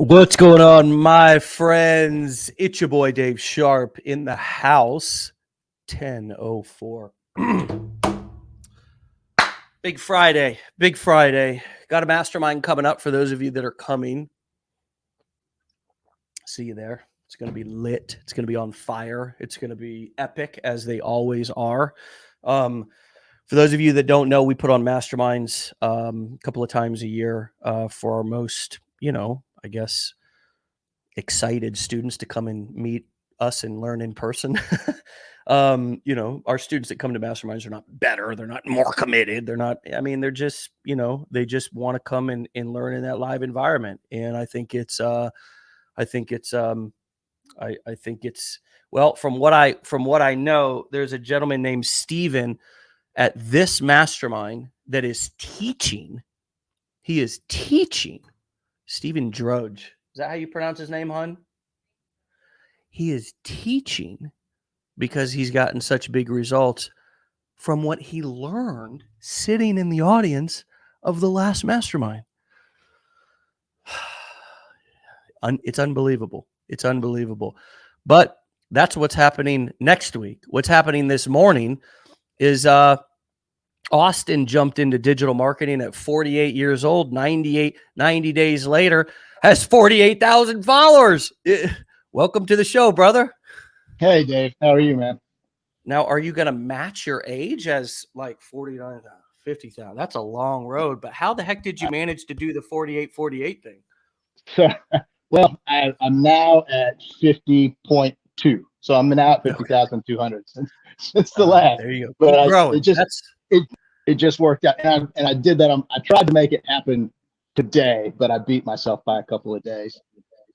What's going on, my friends? It's your boy Dave Sharpe in the house. 10:04. Big Friday. Big Friday. Got a mastermind coming up for those of you that are coming. See you there. It's going to be lit. It's going to be on fire. It's going to be epic, as they always are. For those of you that don't know, we put on masterminds a couple of times a year for our most, I guess, excited students to come and meet us and learn in person. Our students that come to masterminds are not better. They're not more committed. They're just, they just want to come and learn in that live environment. And I think it's, well, from what I know, there's a gentleman named Steven at this mastermind that is teaching. He is teaching Stephen Drudge. Is that how you pronounce his name, hon? He is teaching because he's gotten such big results from what he learned sitting in the audience of the last mastermind. It's unbelievable. It's unbelievable. But that's what's happening next week. What's happening this morning is Austin jumped into digital marketing at 48 years old, 90 days later, has 48,000 followers. Welcome to the show, brother. Hey, Dave. How are you, man? Now, are you going to match your age as like 49,000, 50,000? That's a long road, but how the heck did you manage to do the 48 thing? So, well, I'm now at 50.2. So I'm now at 50,200 since the last. There you go. But Keep growing. It just worked out. And I did that. I tried to make it happen today, but I beat myself by a couple of days.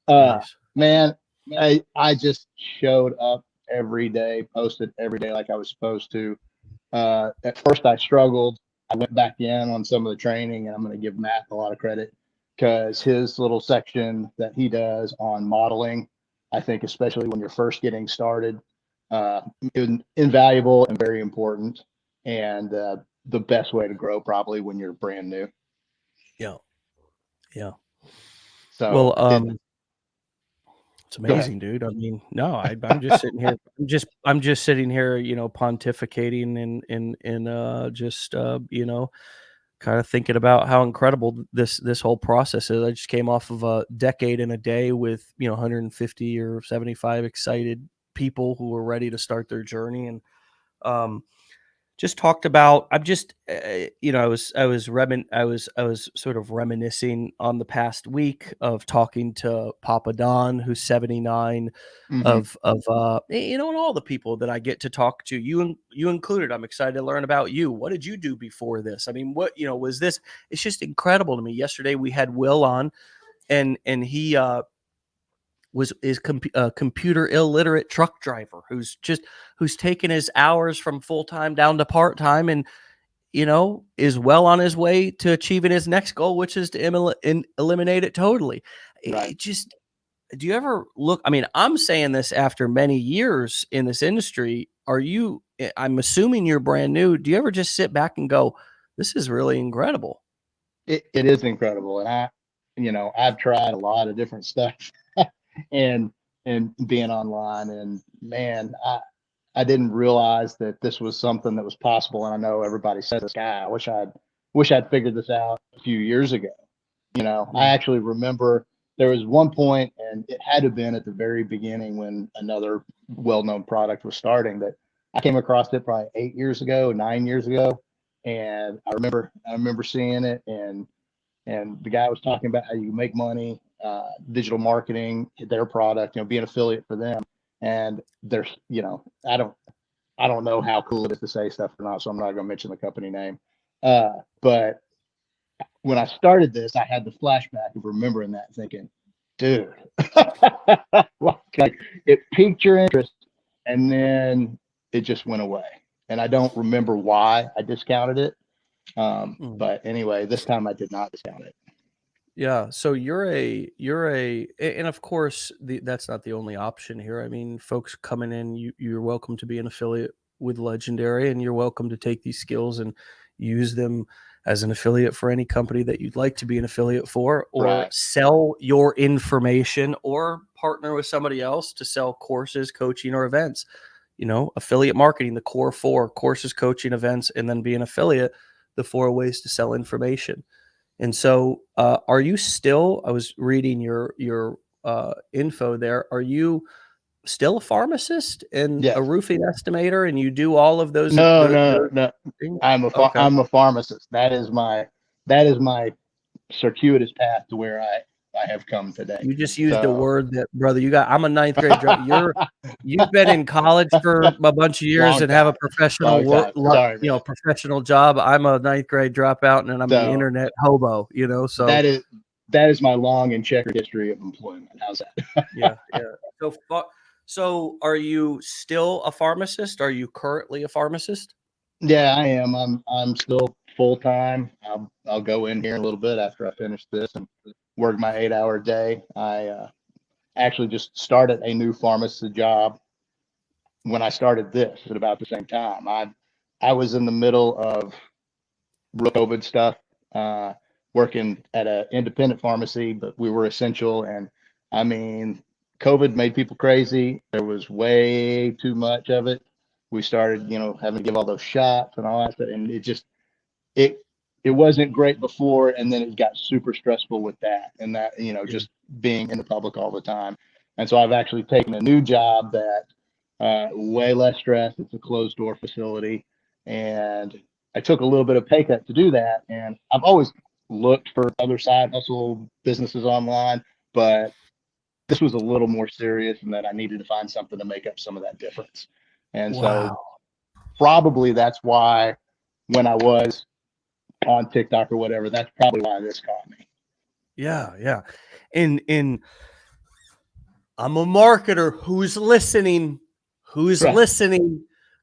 Nice. Man, I just showed up every day, posted every day like I was supposed to. At first, I struggled. I went back in on some of the training, and I'm going to give Matt a lot of credit because his little section that he does on modeling, I think, especially when you're first getting started, invaluable and very important, and the best way to grow probably when you're brand new. Yeah. So, well, it's amazing, dude. I mean, no, I'm just sitting here. I'm just sitting here, pontificating and just kind of thinking about how incredible this whole process is. I just came off of a decade and a day with 150 or 75 excited people who were ready to start their journey, and just talked about. I'm just I was sort of reminiscing on the past week of talking to Papa Don, who's 79, of and all the people that I get to talk to, you included. I'm excited to learn about you. What did you do before this? I mean, what was this? It's just incredible to me. Yesterday we had Will on, and he is computer illiterate truck driver who's taken his hours from full-time down to part-time, and is well on his way to achieving his next goal, which is to eliminate it totally. Right. It just, do you ever look, I mean, I'm saying this after many years in this industry. I'm assuming you're brand new. Do you ever just sit back and go, this is really incredible? It is incredible. And I've tried a lot of different stuff and being online, and man, I didn't realize that this was something that was possible. And I know everybody says this, guy, I wish I'd figured this out a few years ago. I actually remember there was one point, and it had to have been at the very beginning when another well-known product was starting, that I came across it probably 9 years ago. And I remember seeing it, and the guy was talking about how you make money, digital marketing, their product, be an affiliate for them. And there's, I don't know how cool it is to say stuff or not, so I'm not going to mention the company name. But when I started this, I had the flashback of remembering that, thinking, dude, like it piqued your interest, and then it just went away. And I don't remember why I discounted it. But anyway, this time I did not discount it. Yeah. So and of course that's not the only option here. I mean, folks coming in, you're welcome to be an affiliate with Legendary, and you're welcome to take these skills and use them as an affiliate for any company that you'd like to be an affiliate for, or Right. sell your information, or partner with somebody else to sell courses, coaching, or events. Affiliate marketing, the core four: courses, coaching, events, and then be an affiliate, the four ways to sell information. And so, are you still, I was reading your info there, are you still a pharmacist and a Yes. roofing estimator, and you do all of those No, no, the no. things? Okay. I'm a pharmacist. That is my circuitous path to where I have come today. You just used a So word that, brother, I'm a ninth grade you've been in college for a bunch of years long and have a time, professional long work, time. Sorry, man. professional job. I'm a ninth grade dropout, and then I'm an So internet hobo, so that is my long and checkered history of employment. How's that? yeah, yeah. So are you still a pharmacist? Are you currently a pharmacist? Yeah, I am. I'm still full time. I'll go in here in a little bit after I finish this and work my 8 hour day. I actually just started a new pharmacist job when I started this at about the same time. I was in the middle of real COVID stuff, uh, working at an independent pharmacy, but we were essential. And I mean, COVID made people crazy. There was way too much of it. We started, having to give all those shots and all that stuff, and it it wasn't great before, and then it got super stressful with that, and that Yeah. just being in the public all the time. And so I've actually taken a new job that way less stress. It's a closed door facility, and I took a little bit of pay cut to do that. And I've always looked for other side hustle businesses online, but this was a little more serious, and that I needed to find something to make up some of that difference. And so Wow. probably that's why when I was on TikTok or whatever, that's probably why this caught me. Yeah, yeah. And I'm a marketer who's listening, Right,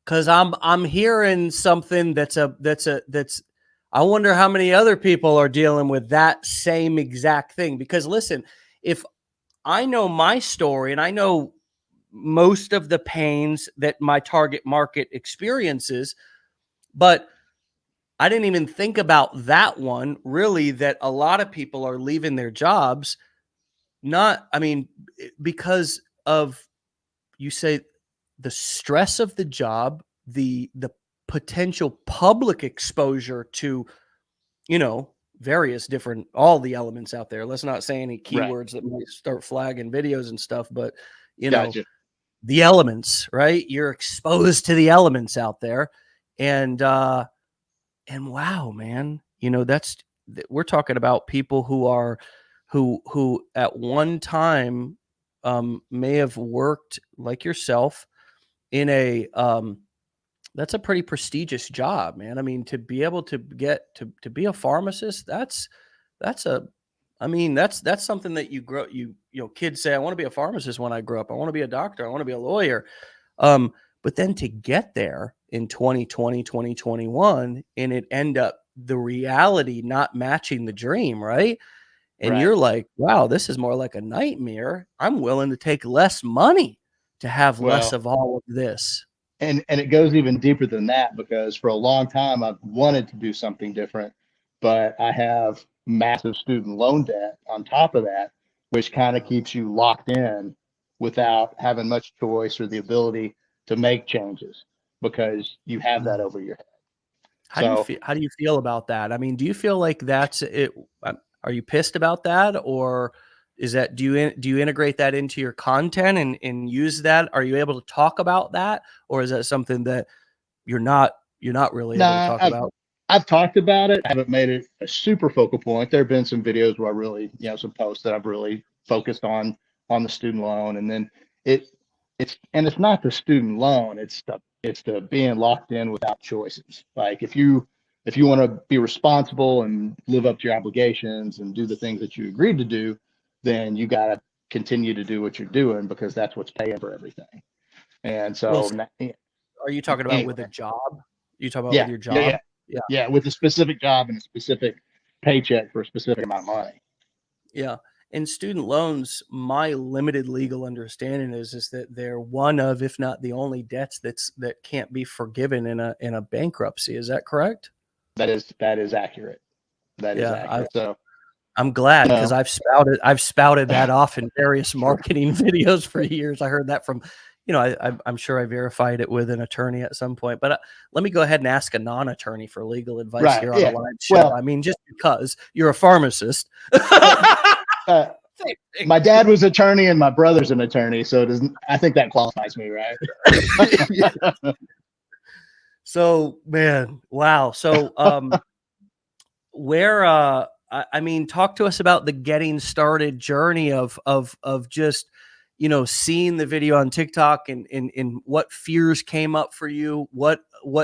because I'm hearing something that's I wonder how many other people are dealing with that same exact thing. Because listen, if I know my story and I know most of the pains that my target market experiences, but I didn't even think about that one, really, that a lot of people are leaving their jobs, not, I mean, because of, you say, the stress of the job, the potential public exposure to, various different, all the elements out there. Let's not say any right. keywords that might start flagging videos and stuff, but you know, Gotcha. the elements, right? You're exposed to the elements out there. And wow, man, we're talking about people who at one time may have worked like yourself in that's a pretty prestigious job, man. I mean, to be able to get to be a pharmacist, that's a I mean, that's something that kids say, I want to be a pharmacist when I grow up. I want to be a doctor. I want to be a lawyer. But then to get there in 2020, 2021, and it end up the reality not matching the dream, right? And Right. you're like, wow, this is more like a nightmare. I'm willing to take less money to have less Well, of all of this. and it goes even deeper than that, because for a long time I've wanted to do something different, but I have massive student loan debt on top of that, which kind of keeps you locked in without having much choice or the ability to make changes because you have that Mm. over your head. So How do you feel about that? I mean, do you feel like that's it? Are you pissed about that, or do you integrate that into your content and use that? Are you able to talk about that, or is that something that you're not really able to nah, talk I've about? I've talked about it. I haven't made it a super focal point. There have been some videos where I really, some posts that I've really focused on the student loan, and then it it's not the student loan. It's the being locked in without choices. Like if you want to be responsible and live up to your obligations and do the things that you agreed to do, then you got to continue to do what you're doing because that's what's paying for everything. And Well, so are you talking about with a anyway, job? You talking about with yeah, your yeah, job? yeah. Yeah, Yeah, with a specific job and a specific paycheck for a specific amount of money. yeah. In student loans, my limited legal understanding is that they're one of, if not the only debts that can't be forgiven in a bankruptcy. Is that correct? that is accurate. That is Yeah, accurate. So I'm glad because no, I've spouted that off in various marketing videos for years. I heard that from, I'm sure I verified it with an attorney at some point. But let me go ahead and ask a non-attorney for legal advice right, here on a yeah. live show. Well, I mean, just because you're a pharmacist. uh, Same thing. my dad was attorney and my brother's an attorney, so it doesn't. I think that qualifies me, right? Yeah. So, man, wow. So, where I mean, talk to us about the getting started journey of just, seeing the video on TikTok and what fears came up for you, what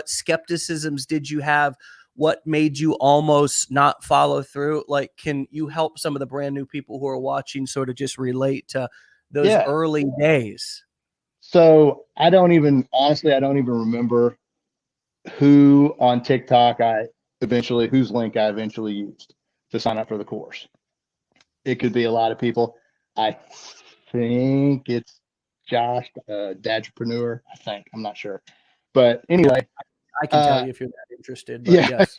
skepticisms did you have, what made you almost not follow through. Like, can you help some of the brand new people who are watching sort of just relate to those Yeah. early days? So I don't even remember who on TikTok whose link I eventually used to sign up for the course. It could be a lot of people. I think it's Josh, Dadtrepreneur. I think, I'm not sure, but anyway, I can tell you if you're that interested, but yeah, yes.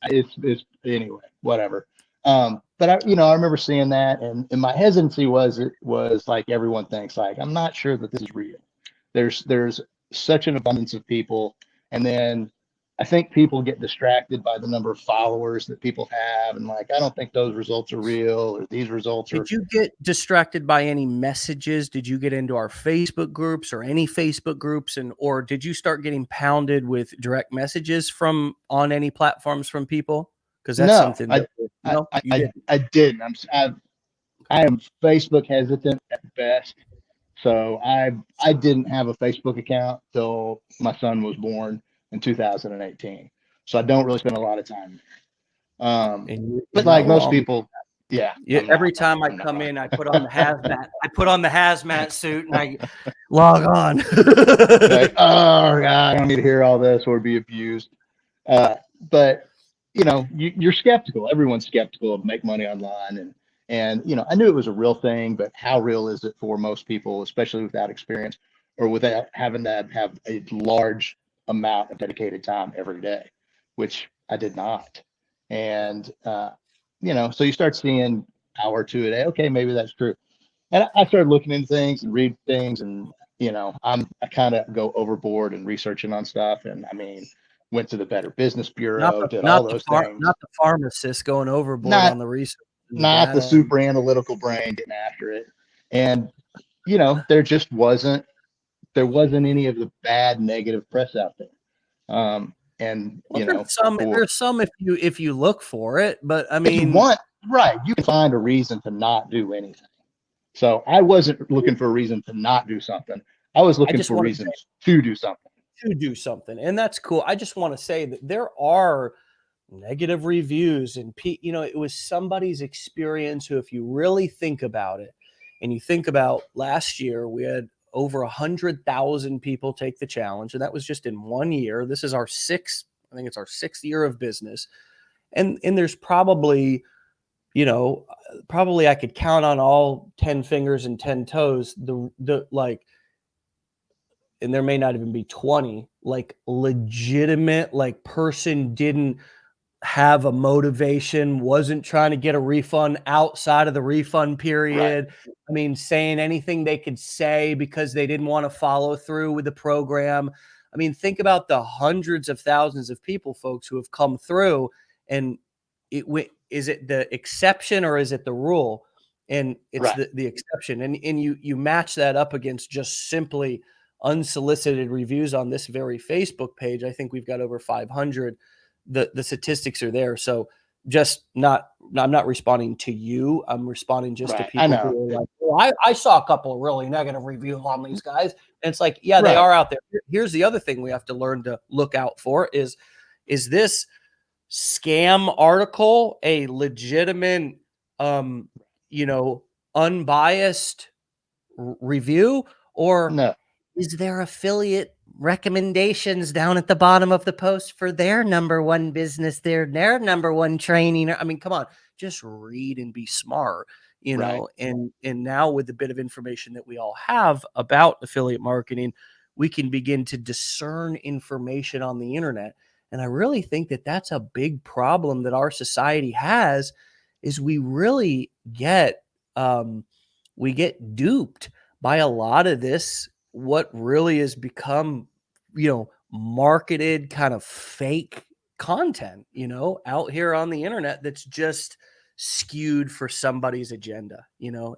it's anyway, whatever. But I remember seeing that, and my hesitancy was, it was like everyone thinks, like, I'm not sure that this is real. There's such an abundance of people, and then I think people get distracted by the number of followers that people have, and like, I don't think those results are real, or these results are. Did you get distracted by any messages? Did you get into our Facebook groups or any Facebook groups, or did you start getting pounded with direct messages from on any platforms from people? Because that's No, something that you didn't. I didn't. I am Facebook hesitant at best. So I didn't have a Facebook account till my son was born in 2018. So I don't really spend a lot of time. But You're not like most wrong. people, yeah, Every time I I'm not come wrong. in, I put on the hazmat. I put on the hazmat suit and I log on. Like, oh God, I don't need to hear all this or be abused. But you're skeptical. Everyone's skeptical of make money online, and I knew it was a real thing, but how real is it for most people, especially without experience or without having to have a large amount of dedicated time every day, which I did not. And so you start seeing hour or two a day. Okay, maybe that's true. And I started looking into things and read things, and I kind of go overboard and researching on stuff. And I mean, went to the Better Business Bureau, did all those things. not the pharmacist going overboard Not on the research and the not the data. super analytical brain getting after it. And there wasn't any of the bad negative press out there. And Well, there's some if you look for it, but I if you mean, want, right, you can find a reason to not do anything. So I wasn't looking for a reason to not do something. I was I looking just for want reasons to do something. to do something, and that's cool. I just want to say that there are negative reviews, and it was somebody's experience who, if you really think about it, and you think about last year, we had over 100,000 people take the challenge, and that was just in 1 year. This is our sixth, I think it's our 6th year of business, and there's probably, probably I could count on all 10 fingers and 10 toes the like, and there may not even be 20, like, legitimate, like, person didn't have a motivation, wasn't trying to get a refund outside of the refund Right. period. I mean, saying anything they could say because they didn't want to follow through with the program. I mean, think about the hundreds of thousands of people, folks, who have come through, and is it the exception or is it the rule? And it's Right. the exception. And you match that up against just simply unsolicited reviews on this very Facebook page. I think we've got over 500. The statistics are there. So I'm not responding to you. I'm responding just to Right. I people know. who are like, well, I saw a couple of really negative reviews on these guys. And it's like, yeah, they Right. are out there. Here's the other thing we have to learn to look out for is this scam article a legitimate, um, you know, unbiased review, or No. is there affiliate recommendations down at the bottom of the post for their number one business, their number one training? I mean, come on, just read and be smart, Right. and now with the bit of information that we all have about affiliate marketing, we can begin to discern information on the internet. And I really think that that's a big problem that our society has, is we really get we get duped by a lot of this, what really has become, marketed kind of fake content, out here on the internet that's just skewed for somebody's agenda,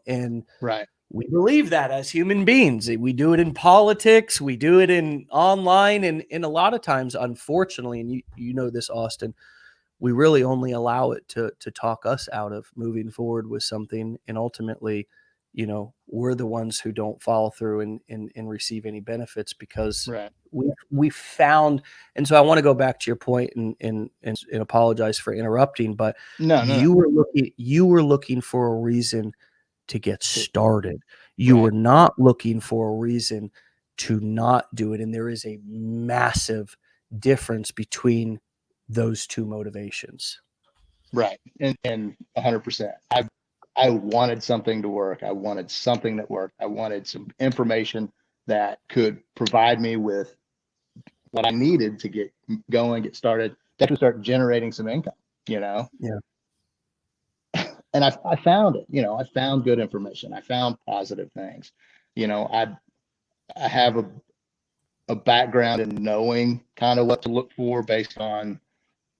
and Right. we believe that as human beings. We do it in politics, we do it in online, and a lot of times, unfortunately, and you know this, Austin, we really only allow it to talk us out of moving forward with something, and ultimately, we're the ones who don't follow through and receive any benefits, because Right. we found. And so I want to go back to your point and apologize for interrupting, but No, no, no. you were looking for a reason to get started. You Right. were not looking for a reason to not do it. And there is a massive difference between those two motivations. Right. And 100%. I wanted something to work. I wanted something that worked. I wanted some information that could provide me with what I needed to get going, get started, to start generating some income, Yeah. And I found it, I found good information. I found positive things. I have a background in knowing kind of what to look for based on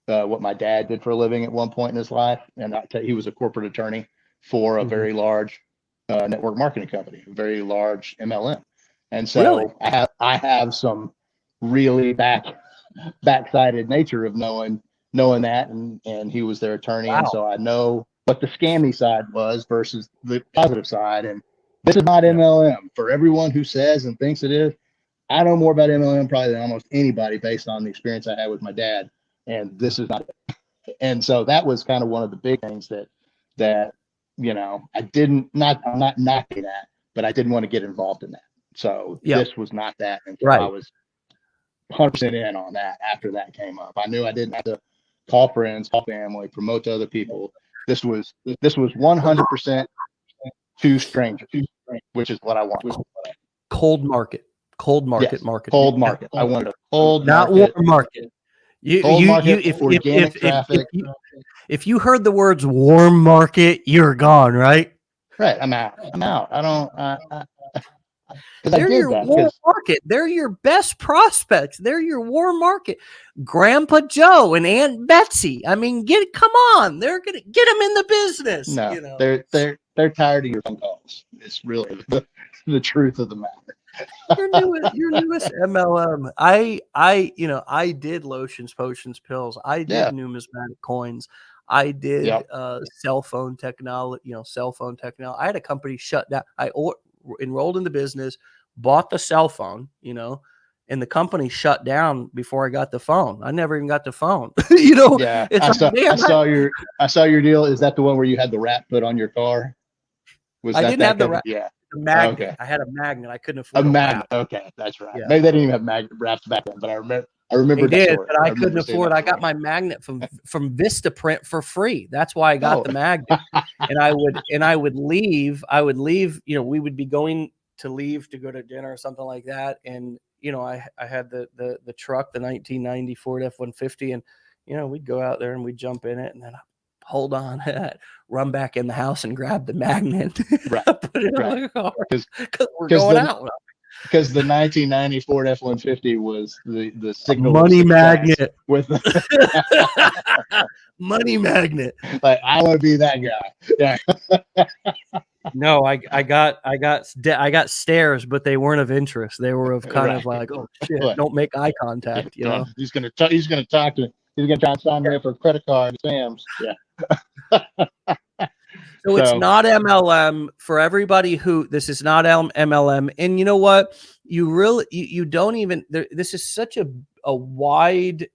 what my dad did for a living at one point in his life. And he was a corporate attorney for a Mhm. very large network marketing company, a very large MLM. And Really? so I have some really backsided nature of knowing that, and he was their attorney, and Wow. so I know what the scammy side was versus the positive side. And this is not Yeah. MLM for everyone who says and thinks it is. I know more about MLM probably than almost anybody based on the experience I had with my dad, and this is not it. And so that was kind of one of the big things that I'm not knocking that, but I didn't want to get involved in that. So Yeah. this was not that until I Right. was 100% in on that. After that came up, I knew I didn't have to call friends, call family, promote to other people. This was 100% to strangers, which is what I want. Cold market. Cold market Yes, marketing. cold market. I wanted a cold Not warm market, market. cold You market, organic traffic. if you heard the words warm market, you're gone, right? Right, I'm out. I'm out. I don't. Because I They're did your that warm because market. They're your best prospects. They're your warm market. Grandpa Joe and Aunt Betsy. I mean, come on. They're gonna get them in the business. no, they're tired of your phone calls. It's really the truth of the matter. Your newest MLM. I did lotions, potions, pills. I did Yeah. numismatic coins. I did Yep. cell phone technology. Cell phone technology. I had a company shut down. Enrolled in the business, bought the cell phone. And the company shut down before I got the phone. I never even got the phone. Yeah. It's like, damn. I saw your deal. Is that the one where you had the wrap put on your car? Was I that didn't have company? Yeah. the magnet. Okay. I had a magnet. I couldn't A afford a magnet. wrap. Okay, that's right. Yeah. Maybe they didn't even have magnet wraps back then, but I They remembered that did, story. but I I couldn't remember seeing afford. that I got story. my magnet from Vistaprint for free. That's why I got Oh. the magnet. And I would leave. We would be going to leave to go to dinner or something like that. And I had the truck, the 1990 Ford F-150, and we'd go out there and we'd jump in it, and then hold on, run back in the house and grab the magnet, Right. put it Right. on the car Because we're going out. because the 1990 Ford F-150 was the signal Money of success magnet. with Money magnet. like I want to be that guy. Yeah. No, I got stares, but they weren't of interest. They were of kind of like, oh shit, What? don't make eye contact, He's gonna talk to me. He's gonna try and sign me up for a credit card. Sam's. Yeah. So it's not MLM for everybody who this is not MLM. And you know what? You don't even this is such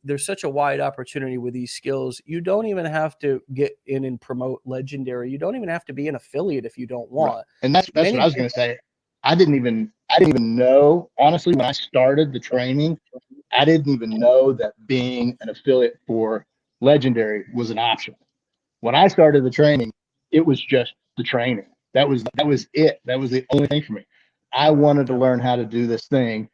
there's such a wide opportunity with these skills. You don't even have to get in and promote Legendary. You don't even have to be an affiliate if you don't want. Right. And that's what I was gonna say. I didn't even know, honestly, when I started the training, I didn't even know that being an affiliate for Legendary was an option. When I started the training, it was just the training. That was it. That was the only thing for me. I wanted to learn how to do this thing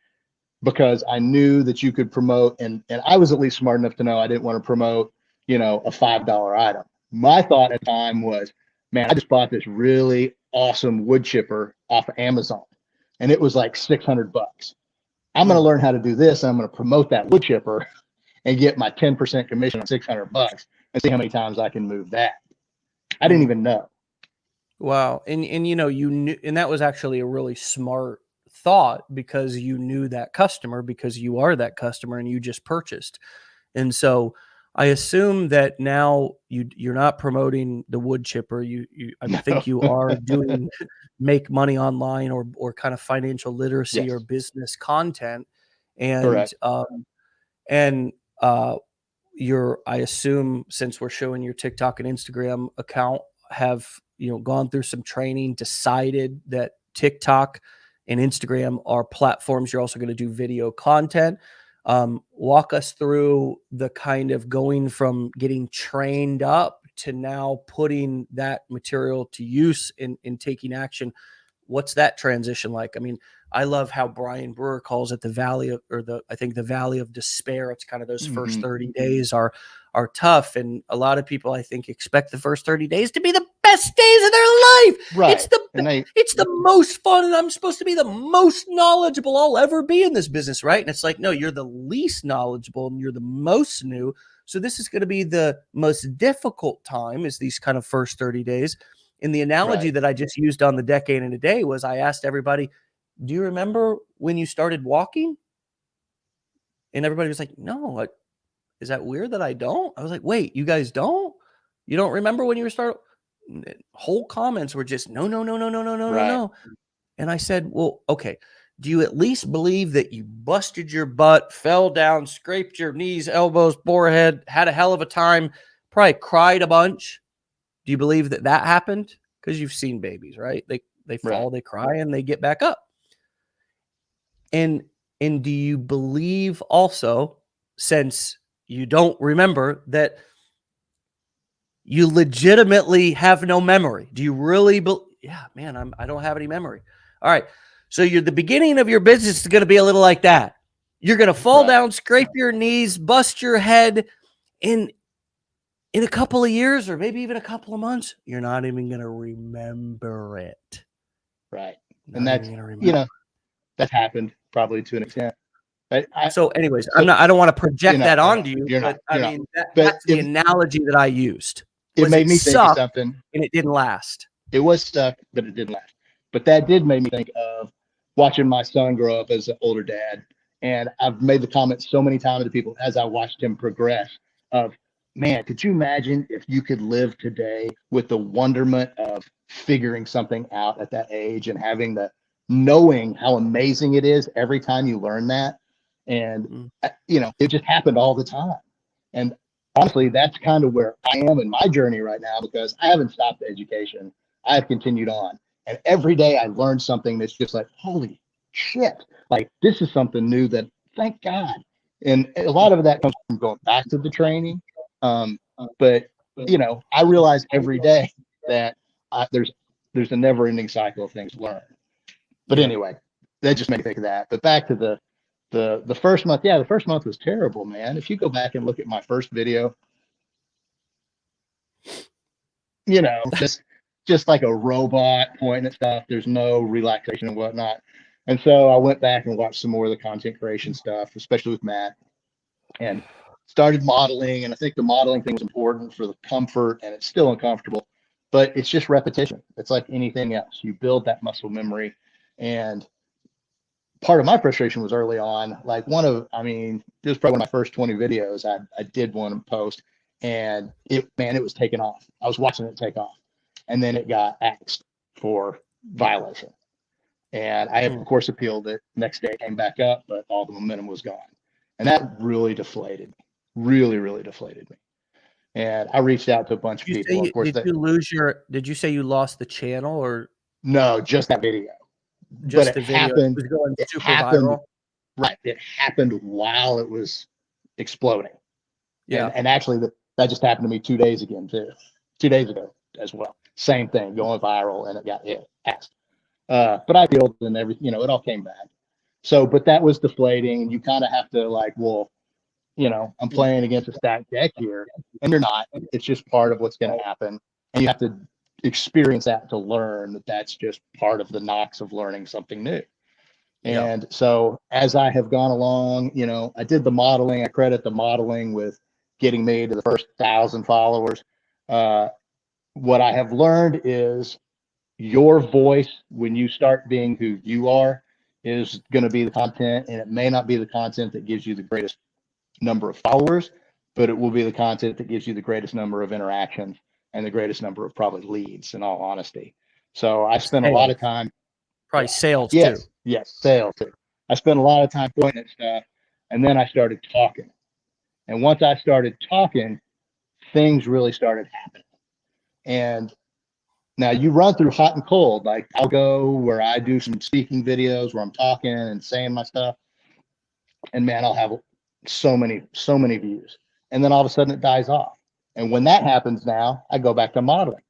because I knew that you could promote, and I was at least smart enough to know I didn't want to promote, a $5 item. My thought at the time was, man, I just bought this really awesome wood chipper off of Amazon, and it was like $600. I'm going to learn how to do this, and I'm going to promote that wood chipper and get my 10% commission on $600 and see how many times I can move that. I didn't even know. Wow. And you knew, and that was actually a really smart thought, because you knew that customer, because you are that customer and you just purchased. And so I assume that now you're not promoting the wood chipper. I think you are doing make money online, or kind of financial literacy Yes. or business content. And, Correct. and, I assume, since we're showing your TikTok and Instagram account, have, gone through some training, decided that TikTok and Instagram are platforms you're also going to do video content. Walk us through the kind of going from getting trained up to now putting that material to use in taking action. What's that transition like? I mean, I love how Brian Brewer calls it the valley of, I think the valley of despair. It's kind of those first 30 days are tough. And a lot of people, I think, expect the first 30 days to be the best days of their life. Right. It's the most fun. And I'm supposed to be the most knowledgeable I'll ever be in this business. Right. And it's like, no, you're the least knowledgeable and you're the most new. So this is going to be the most difficult time, is these kind of first 30 days. And the analogy that I just used on the decade in a day was, I asked everybody, do you remember when you started walking? And everybody was like, no. Is that weird that I don't? I was like, wait, you guys don't? You don't remember when you started? Whole comments were just, no, no, no, no, no, no, no, no, no. And I said, well, okay. Do you at least believe that you busted your butt, fell down, scraped your knees, elbows, forehead, had a hell of a time, probably cried a bunch? Do you believe that happened? Because you've seen babies, right? They fall, they cry, and they get back up. And do you believe also, since you don't remember, that you legitimately have no memory? Do you really yeah, man, I don't have any memory. All right. So the beginning of your business is going to be a little like that. You're going to fall down, scrape your knees, bust your head, in a couple of years, or maybe even a couple of months, you're not even going to remember it. Right. Not And that's, that happened probably to an extent. So anyways, I don't want to project that onto you, but I mean, that's the analogy that I used. It made me think of something. And it didn't last. It was stuck, but it didn't last. But that did make me think of watching my son grow up as an older dad. And I've made the comment so many times to people as I watched him progress of, man, could you imagine if you could live today with the wonderment of figuring something out at that age, and having knowing how amazing it is every time you learn that. And, it just happened all the time. And honestly, that's kind of where I am in my journey right now, because I haven't stopped education. I've continued on. And every day I learn something that's just like, holy shit, like this is something new that, thank God. And a lot of that comes from going back to the training. But, I realize every day that there's a never ending cycle of things to learn. But anyway, that just made me think of that. But back to the first month. Yeah, the first month was terrible, man. If you go back and look at my first video, just like a robot pointing at stuff. There's no relaxation and whatnot. And so I went back and watched some more of the content creation stuff, especially with Matt, and started modeling. And I think the modeling thing was important for the comfort, and it's still uncomfortable, but it's just repetition. It's like anything else. You build that muscle memory. And part of my frustration was early on, like it was probably one of my first 20 videos. I did one post, and it was taking off. I was watching it take off, and then it got axed for violation. And I, of course, appealed it. Next day it came back up, but all the momentum was gone. And that really deflated me, really, really deflated me. And I reached out to a bunch of people. Of course, did you say you lost the channel, or? No, just that video. Just the video. It was going super viral. Right. It happened while it was exploding. Yeah. And actually that just happened to me 2 days ago as well. Same thing, going viral, and it got axed. But I appealed, and everything, it all came back. So, but that was deflating, and you kind of have to like, well, I'm playing against a stacked deck here, and you're not. It's just part of what's going to happen, and you have to experience that to learn that that's just part of the knocks of learning something new. Yeah. And so as I have gone along, I did the modeling. I credit the modeling with getting me to the first 1,000 followers. Uh, what I have learned is your voice, when you start being who you are, is going to be the content, and it may not be the content that gives you the greatest number of followers, but it will be the content that gives you the greatest number of interactions and the greatest number of probably leads, in all honesty. So I spent a lot of Sales. time. Probably sales too. Yes, sales too. I spent a lot of time pointing at stuff, and then I started talking. And once I started talking, things really started happening. And now you run through hot and cold. Like I'll go where I do some speaking videos where I'm talking and saying my stuff, and man, I'll have so many views. And then all of a sudden it dies off. And when that happens now, I go back to modeling.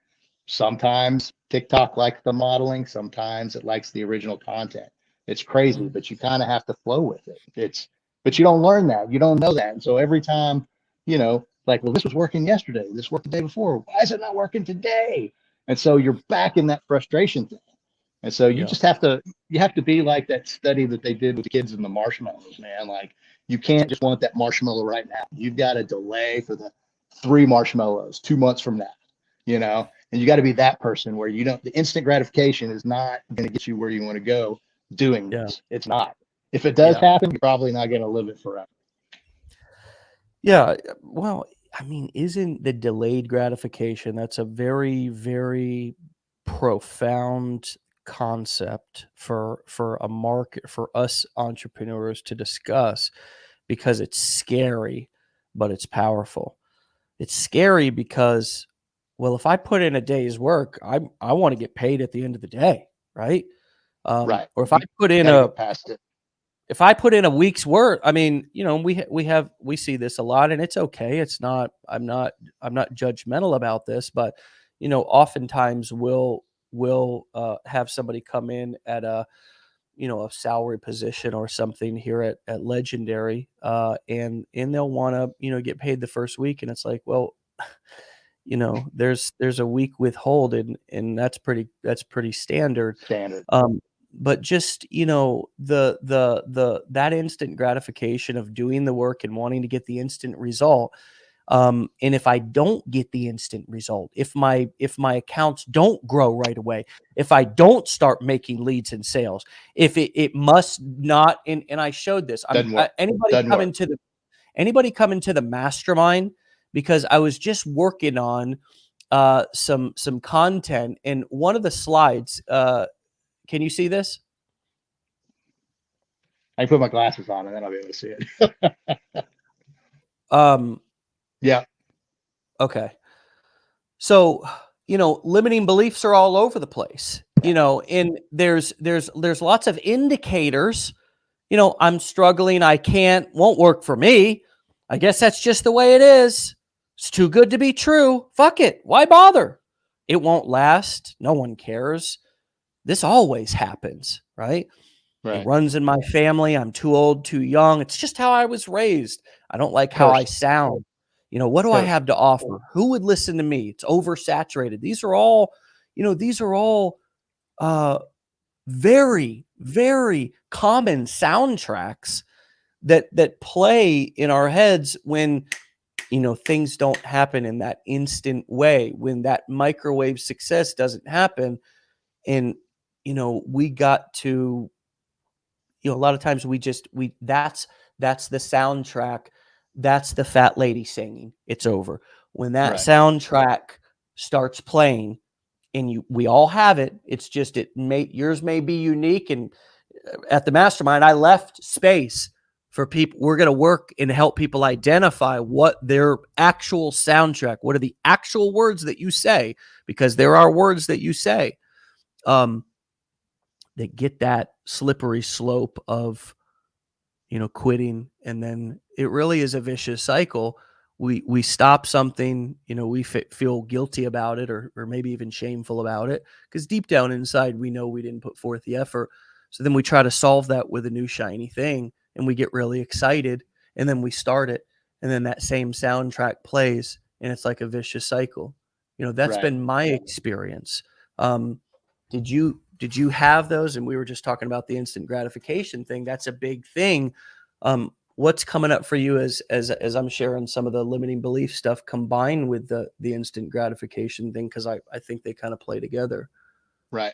Sometimes TikTok likes the modeling, sometimes it likes the original content. It's crazy, but you kind of have to flow with it. But you don't learn that. You don't know that. And so every time, like, well, this was working yesterday, this worked the day before. Why is it not working today? And so you're back in that frustration thing. And so you Yeah. just have to be like that study that they did with the kids and the marshmallows, man. Like you can't just want that marshmallow right now. You've got to delay for the 3 marshmallows 2 months from now, and you got to be that person where the instant gratification is not going to get you where you want to go doing Yeah. this. It's not. If it does Yeah. happen, you're probably not going to live it forever. Yeah. Well, I mean, isn't the delayed gratification, that's a very, very profound concept for a market, for us entrepreneurs to discuss, because it's scary, but it's powerful. It's scary because, well, if I put in a day's work, I want to get paid at the end of the day, right? Right. Or if I put You in got to a get past it. if I put in a week's work, I mean, we see this a lot, and it's okay. It's not. I'm not judgmental about this, but oftentimes we'll have somebody come in at a salary position or something here at Legendary, and they'll want to get paid the first week, and it's like, well, there's a week withhold, and that's pretty standard. Standard. But just, the that instant gratification of doing the work and wanting to get the instant result. And if I don't get the instant result, if my accounts don't grow right away, if I don't start making leads and sales, if it must not, and I showed this. Doesn't work. Doesn't work. Anybody come into the mastermind, because I was just working on some content, and one of the slides, can you see this? I can put my glasses on and then I'll be able to see it. Yeah. Okay. So, limiting beliefs are all over the place, and there's lots of indicators. I'm struggling, I can't, won't work for me. I guess that's just the way it is. It's too good to be true. Fuck it. Why bother? It won't last. No one cares. This always happens, right? It Right. runs in my family. I'm too old, too young. It's just how I was raised. I don't like how I Cursed. sound. What do I Cursed. have to offer? Who would listen to me? It's oversaturated. These are all uh, very, very common soundtracks that play in our heads when things don't happen in that instant way, when that microwave success doesn't happen. And we got to, a lot of times that's the soundtrack. That's the fat lady singing. It's over. When that Right. soundtrack starts playing, and we all have it. It's just yours may be unique. And at the mastermind, I left space for people. We're going to work and help people identify what their actual soundtrack, what are the actual words that you say, because there are words that you say that get that slippery slope of quitting, and then it really is a vicious cycle. We stop something, we feel guilty about it, or maybe even shameful about it, because deep down inside we know we didn't put forth the effort. So then we try to solve that with a new shiny thing, and we get really excited, and then we start it, and then that same soundtrack plays, and it's like a vicious cycle. That's Right. been my experience. Um, did you have those? And we were just talking about the instant gratification thing. That's a big thing. What's coming up for you as I'm sharing some of the limiting belief stuff combined with the instant gratification thing? Because I think they kind of play together. Right.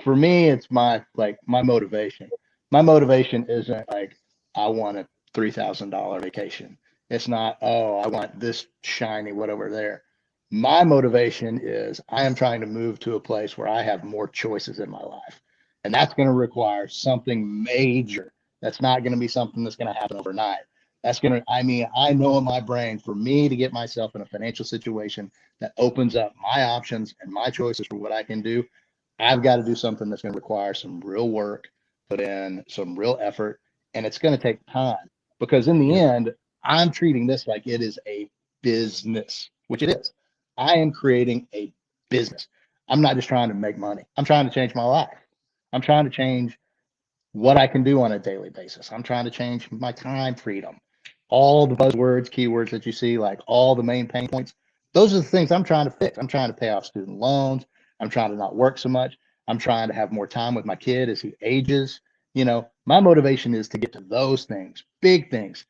For me, it's my motivation. My motivation isn't like I want a $3,000 vacation. It's not, oh, I want this shiny whatever there. My motivation is I am trying to move to a place where I have more choices in my life. And that's going to require something major. That's not going to be something that's going to happen overnight. I know in my brain, for me to get myself in a financial situation that opens up my options and my choices for what I can do, I've got to do something that's going to require some real work, put in some real effort, and it's going to take time because in the Yeah. end, I'm treating this like it is a business, which it is. I am creating a business. I'm not just trying to make money. I'm trying to change my life. I'm trying to change what I can do on a daily basis. I'm trying to change my time freedom. All the buzzwords, keywords that you see, like all the main pain points, those are the things I'm trying to fix. I'm trying to pay off student loans. I'm trying to not work so much. I'm trying to have more time with my kid as he ages. My motivation is to get to those things, big things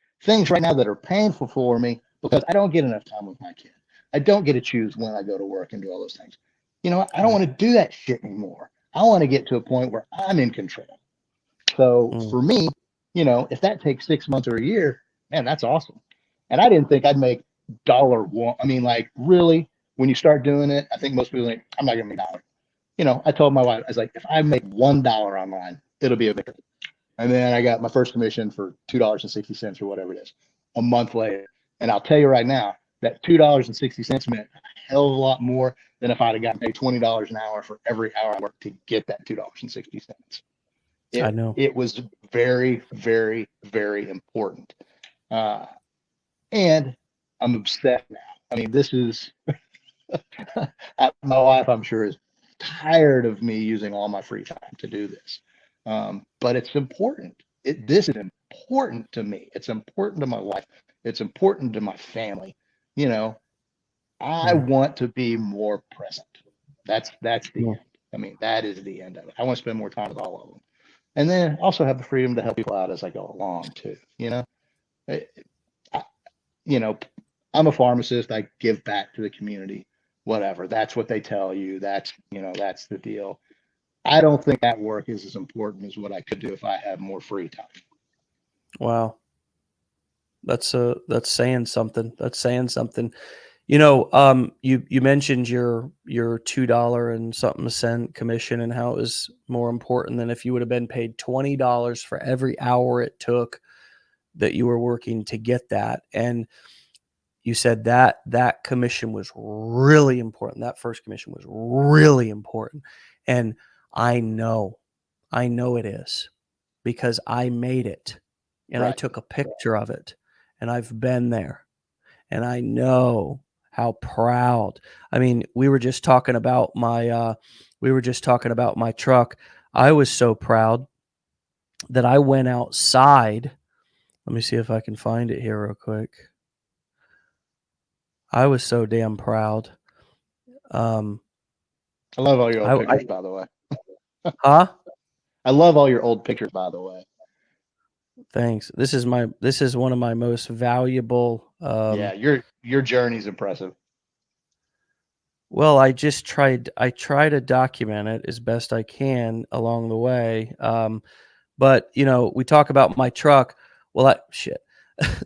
right now that are painful for me because I don't get enough time with my kid. I don't get to choose when I go to work and do all those things. I don't Right. want to do that shit anymore. I want to get to a point where I'm in control. So Mm. for me, if that takes 6 months or a year, man, that's awesome. And I didn't think I'd make dollar one. I mean, like really, when you start doing it, I think most people think I'm not gonna make dollar. I told my wife, I was like, if I make $1 online, it'll be a victory. And then I got my first commission for $2.60 or whatever it is a month later. And I'll tell you right now, that $2.60 meant a hell of a lot more than if I'd have gotten paid $20 an hour for every hour I worked to get that $2.60. I it know. it was very, very, very important. Uh, and I'm obsessed now. I mean, this is my wife, I'm sure, is tired of me using all my free time to do this. But it's important. This is important to me. It's important to my wife. It's important to my family. You know, I Yeah. want to be more present. That's the Yeah. end. I mean, that is the end of it. I want to spend more time with all of them. And then also have the freedom to help people out as I go along too. I, you know, I'm a pharmacist. I give back to the community, whatever. That's what they tell you. That's the deal. I don't think that work is as important as what I could do if I had more free time. Wow. That's saying something. That's saying something. You mentioned your $2 and something cent commission and how it was more important than if you would have been paid $20 for every hour it took that you were working to get that. And you said that commission was really important. That first commission was really important. And I know, I know it is because I made it and I Right. took a picture of it and I've been there and I know how proud. I mean, we were just talking about my truck. I was so proud that I went outside. Let me see if I can find it here real quick. I was so damn proud. Um, I love all your old I pictures, by the way. huh? I love all your old pictures, by the way. Thanks. This is one of my most valuable. Yeah, your journey's impressive. Well, I try to document it as best I can along the way. But we talk about my truck. Well, shit.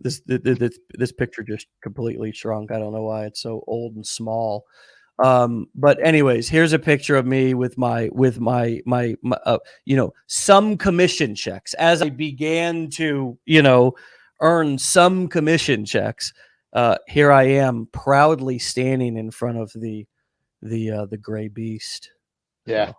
This picture just completely shrunk. I don't know why it's so old and small. But anyways, here's a picture of me with my some commission checks as I began to earn some commission checks. Here I am proudly standing in front of the gray beast. Yeah.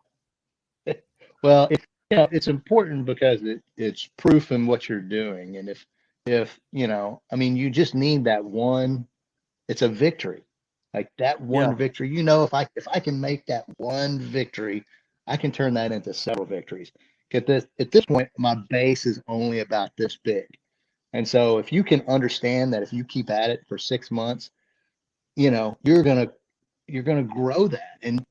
So Well, it's important because it's proof in what you're doing, and if I mean, you just need that one. It's a victory, like that yeah, one victory. If I can make that one victory, I can turn that into several victories. get this, at this point, my base is only about this big. And so if you can understand that if you keep at it for 6 months, you're gonna grow that, and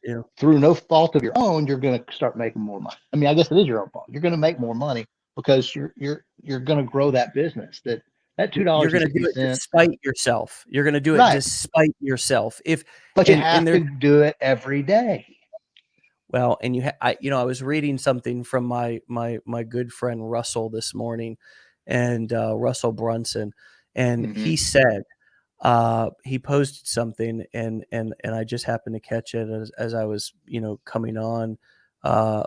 Yeah. through no fault of your own, you're gonna start making more money. I mean, I guess it is your own fault. You're gonna make more money because you're gonna grow that business. That two You're dollars and gonna do fifty it cents, despite yourself. You're gonna do it right? despite yourself. If But you and have there's to do it every day. well, and I was reading something from my good friend Russell this morning, and Russell Brunson, and Hmm. he said he posted something, and I just happened to catch it as I was coming on uh,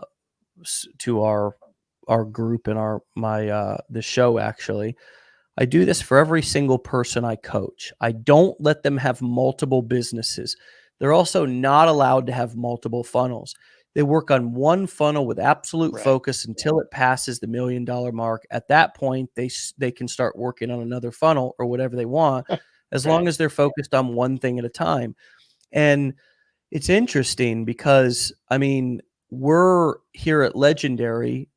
to our group and the show actually. I do this for every single person I coach. I don't let them have multiple businesses. They're also not allowed to have multiple funnels. They work on one funnel with absolute Right. focus until it passes the $1 million mark. At that point, they can start working on another funnel or whatever they want, as Right. long as they're focused on one thing at a time. And it's interesting because I mean, we're here at Legendary.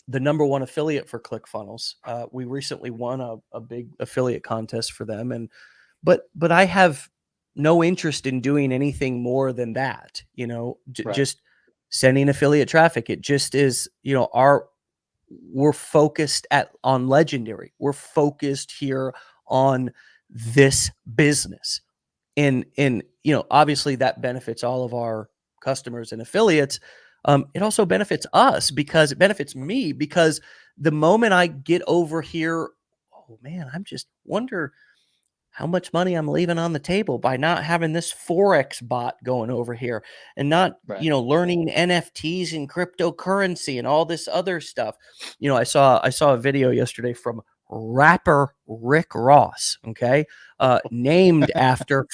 The number one affiliate for ClickFunnels. We recently won a big affiliate contest for them, and but I have no interest in doing anything more than that. Right. Just sending affiliate traffic. It just is. Our we're focused on Legendary. We're focused here on this business, and obviously that benefits all of our customers and affiliates. It also benefits us because it benefits me because the moment I get over here, oh man, I'm just wonder how much money I'm leaving on the table by not having this Forex bot going over here and not, Right. learning NFTs and cryptocurrency and all this other stuff. I saw a video yesterday from rapper Rick Ross, okay? Named after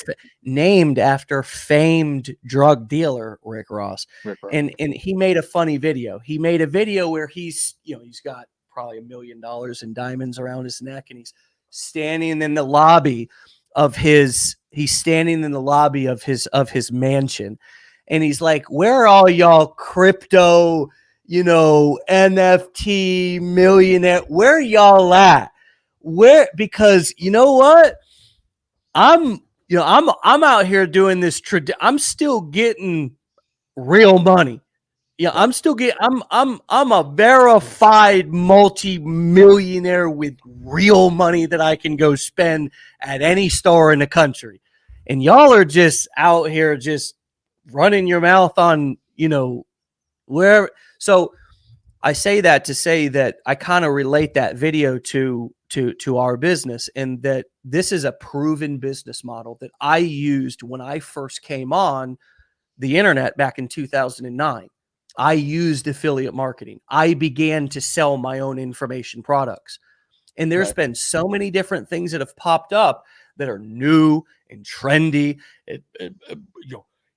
famed drug dealer Rick Ross. Rick Ross. And he made a funny video. He made a video where he's got probably $1 million in diamonds around his neck, and standing in the lobby he's standing in the lobby of his mansion, and he's like, where are all y'all crypto, NFT millionaire, where y'all at? Because you know what, I'm out here doing this I'm still getting real money. Yeah, Right. I'm a verified multi-millionaire with real money that I can go spend at any store in the country. And y'all are just out here just running your mouth on, wherever. So I say that to say that I kind of relate that video to our business, and that this is a proven business model that I used when I first came on the internet back in 2009. I used affiliate marketing. I began to sell my own information products. And there's Right. been so many different things that have popped up that are new and trendy,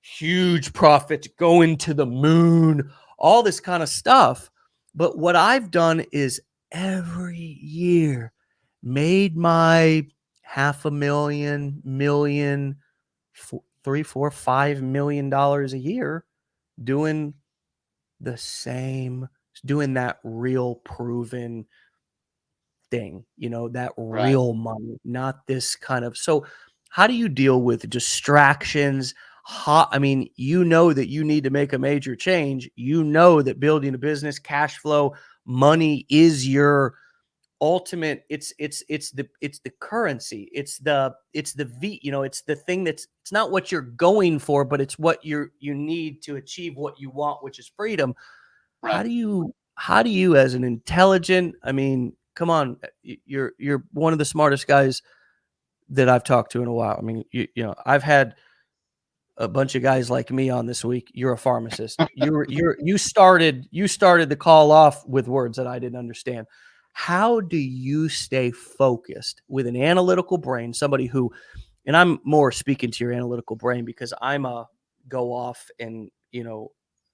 huge profits, going to the moon, all this kind of stuff. But what I've done is every year made my half a million, million, three, four, $5 million a year doing the same, doing that real proven thing, that Right. real money, not this kind of. So, how do you deal with distractions? I mean, that you need to make a major change. That building a business, cash flow, money is your ultimate. It's the currency. It's the thing it's not what you're going for, but it's what you need to achieve what you want, which is freedom. Right. How do you as an intelligent, I mean, come on, you're one of the smartest guys that I've talked to in a while. I mean, I've had a bunch of guys like me on this week. You're a pharmacist. You started the call off with words that I didn't understand. How do you stay focused with an analytical brain, somebody who, and I'm more speaking to your analytical brain because I'm a go off and,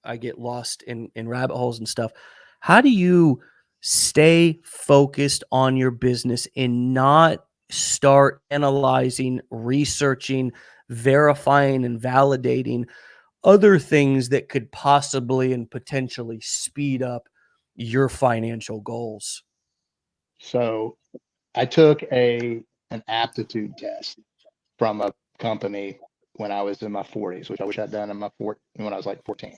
I get lost in rabbit holes and stuff. How do you stay focused on your business and not start analyzing, researching, verifying, and validating other things that could possibly and potentially speed up your financial goals? So I took an aptitude test from a company when I was in my 40s, which I wish I'd done in when I was like 14.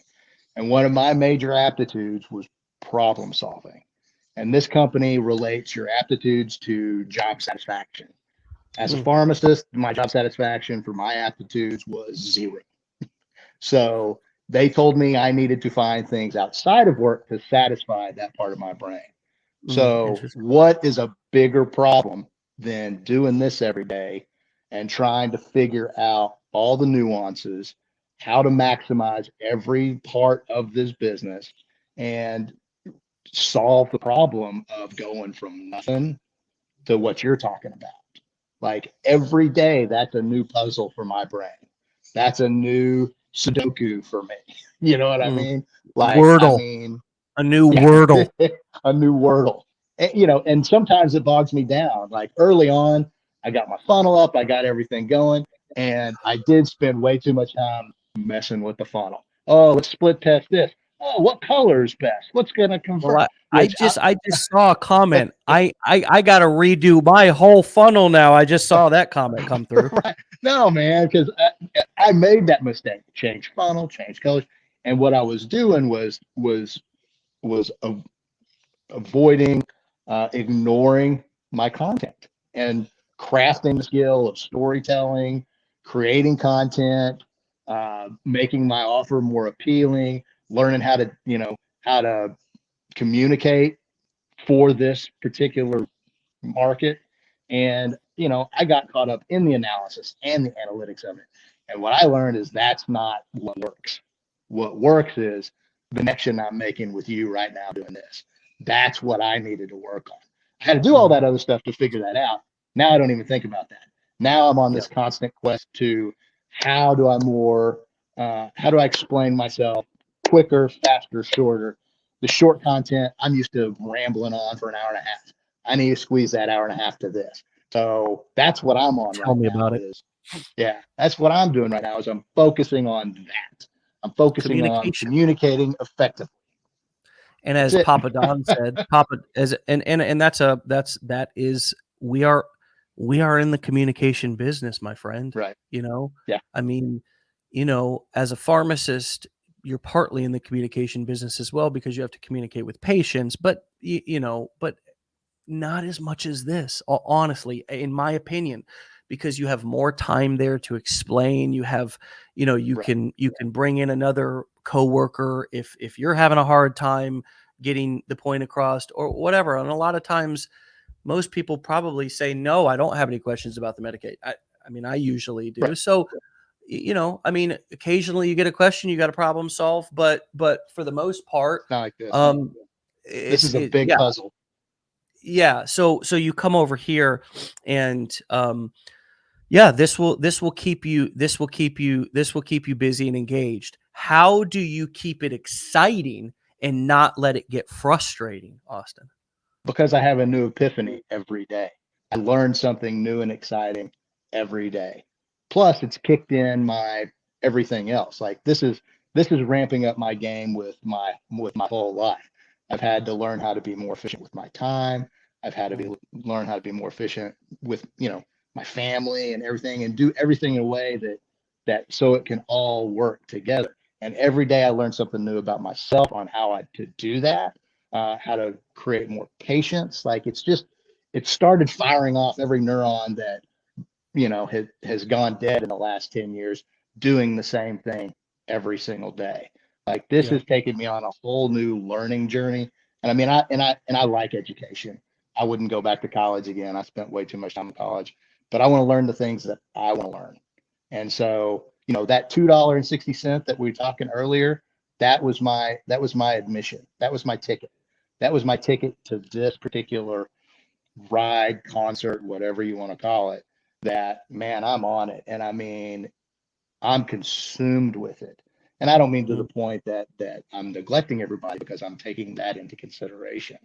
And one of my major aptitudes was problem solving. And this company relates your aptitudes to job satisfaction. As a Mm, pharmacist, my job satisfaction for my aptitudes was zero. So they told me I needed to find things outside of work to satisfy that part of my brain. So, interesting. what is a bigger problem than doing this every day and trying to figure out all the nuances, how to maximize every part of this business and solve the problem of going from nothing to what you're talking about? Like every day, that's a new puzzle for my brain. That's a new Sudoku for me. You know what I Mm. mean? Like, I Wordle, mean, a new yeah, Wordle. a new Wordle. And sometimes it bogs me down. Like early on, I got my funnel up, I got everything going, and I did spend way too much time messing with the funnel. Oh, let's split test this. Oh, what color is best? What's going to Well, convert? I Which just I just saw a comment. I got to redo my whole funnel now. I just saw that comment come through. right. No, man, because I made that mistake. Change funnel, change colors, and what I was doing was avoiding, ignoring my content and crafting the skill of storytelling, creating content, making my offer more appealing, learning how to communicate for this particular market. And, I got caught up in the analysis and the analytics of it. And what I learned is that's not what works. What works is the connection I'm making with you right now doing this. That's what I needed to work on. I had to do all Mm, that other stuff to figure that out. Now I don't even think about that. Now I'm on yeah. this constant quest to how do I more, how do I explain myself quicker, faster, shorter? The short content, I'm used to rambling on for an hour and a half. I need to squeeze that hour and a half to this. So that's what I'm on Tell right me about now it. is, yeah, that's what I'm doing right now is I'm focusing on that. I'm focusing on Communication. communicating effectively. And That's as it. Papa Don said, Papa as and that is we are in the communication business, my friend. Right. You know, Yeah. I mean, as a pharmacist, you're partly in the communication business as well because you have to communicate with patients, but but not as much as this, honestly, in my opinion, because you have more time there to explain. You have, Right. you can bring in another coworker if you're having a hard time getting the point across or whatever. And a lot of times, most people probably say, "No, I don't have any questions about the Medicaid." I mean, I usually do. Right. So, I mean, occasionally you get a question, you got a problem solve, but for the most part, It's not like this. um, This it's is a it big yeah, puzzle. yeah, so you come over here and yeah, this will keep you busy and engaged. How do you keep it exciting and not let it get frustrating, Austin? Because I have a new epiphany every day. I learn something new and exciting every day. Plus, it's kicked in my everything else. Like this is ramping up my game with my whole life. I've had to learn how to be more efficient with my time. I've had to Mm, learn how to be more efficient with my family and everything, and do everything in a way that so it can all work together. And every day I learn something new about myself on how to do that, how to create more patience. Like it started firing off every neuron that has gone dead in the last 10 years doing the same thing every single day. Like this yeah, has taken me on a whole new learning journey. And I mean, I like education. I wouldn't go back to college again. I spent way too much time in college, but I want to learn the things that I want to learn. And so, that $2.60 that we were talking earlier, that was my admission. That was my ticket. That was my ticket to this particular ride, concert, whatever you want to call it. That, man, I'm on it. And I mean, I'm consumed with it. And I don't mean to the mm, point that I'm neglecting everybody, because I'm taking that into consideration.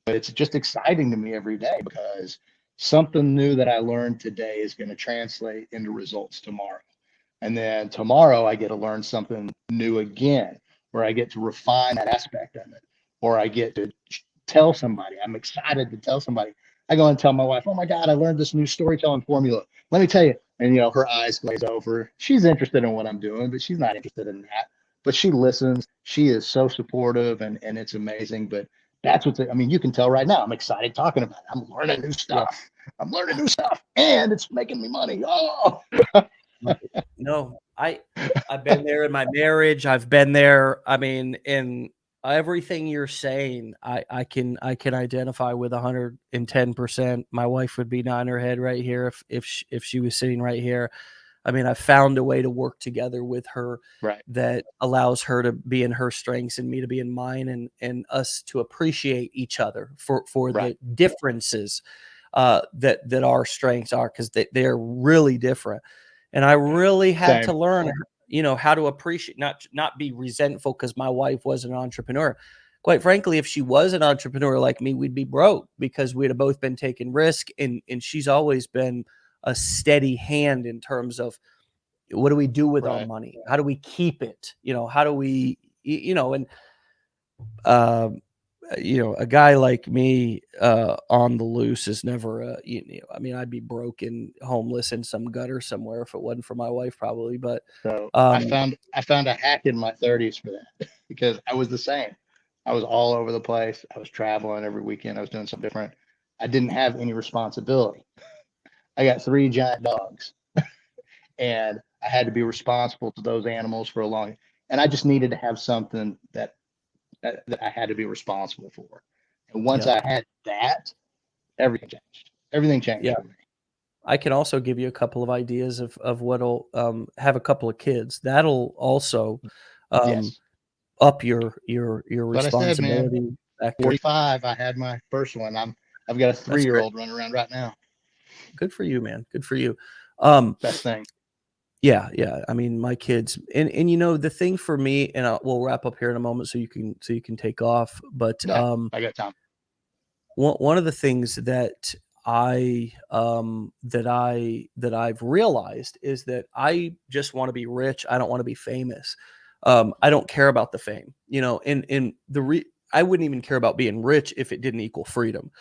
But it's just exciting to me every day, because something new that I learned today is going to translate into results tomorrow. And then tomorrow I get to learn something new again, where I get to refine that aspect of it, or I get to tell somebody. I'm excited to tell somebody. I go and tell my wife, "Oh my God, I learned this new storytelling formula. Let me tell you." And her eyes glaze over. She's interested in what I'm doing, but she's not interested in that. But she listens. She is so supportive, and it's amazing. But that's I mean, you can tell right now. I'm excited talking about it. I'm learning new Yeah. stuff. I'm learning new stuff, and it's making me money. Oh, No, I've been there in my marriage. I've been there. I mean, in everything you're saying, I can identify with 110%. My wife would be nodding her head right here if she was sitting right here. I mean, I found a way to work together with her right, that allows her to be in her strengths and me to be in mine, and us to appreciate each other for right. the differences that our strengths are, because they're really different. And I really had to Same. learn, how to appreciate, not be resentful because my wife was an entrepreneur. Quite frankly, if she was an entrepreneur like me, we'd be broke because we'd have both been taking risk. And she's always been a steady hand in terms of, what do we do with our Right. money? How do we keep it? How do we, and um, a guy like me on the loose is never I mean, I'd be broken, homeless in some gutter somewhere if it wasn't for my wife, probably. But So um, I found a hack in my 30s for that because I was the same. I was all over the place. I was traveling every weekend. I was doing something different. I didn't have any responsibility. I got three giant dogs, and I had to be responsible to those animals for a long. And I just needed to have something that I had to be responsible for. And once yeah, I had that, everything changed. Everything changed yeah. for me. I can also give you a couple of ideas of what'll have a couple of kids. That'll also um, Yes. up your But I said, man, responsibility factor. 45, I had my first one. I've got a That's three-year great. old running around right now. Good for you, man. Good for you. Um, Best thing. Yeah, yeah. I mean, my kids, and the thing for me, and we'll wrap up here in a moment so you can take off. But Yeah, I got time. one of the things that I've realized is that I just want to be rich. I don't want to be famous. I don't care about the fame, and I wouldn't even care about being rich if it didn't equal freedom.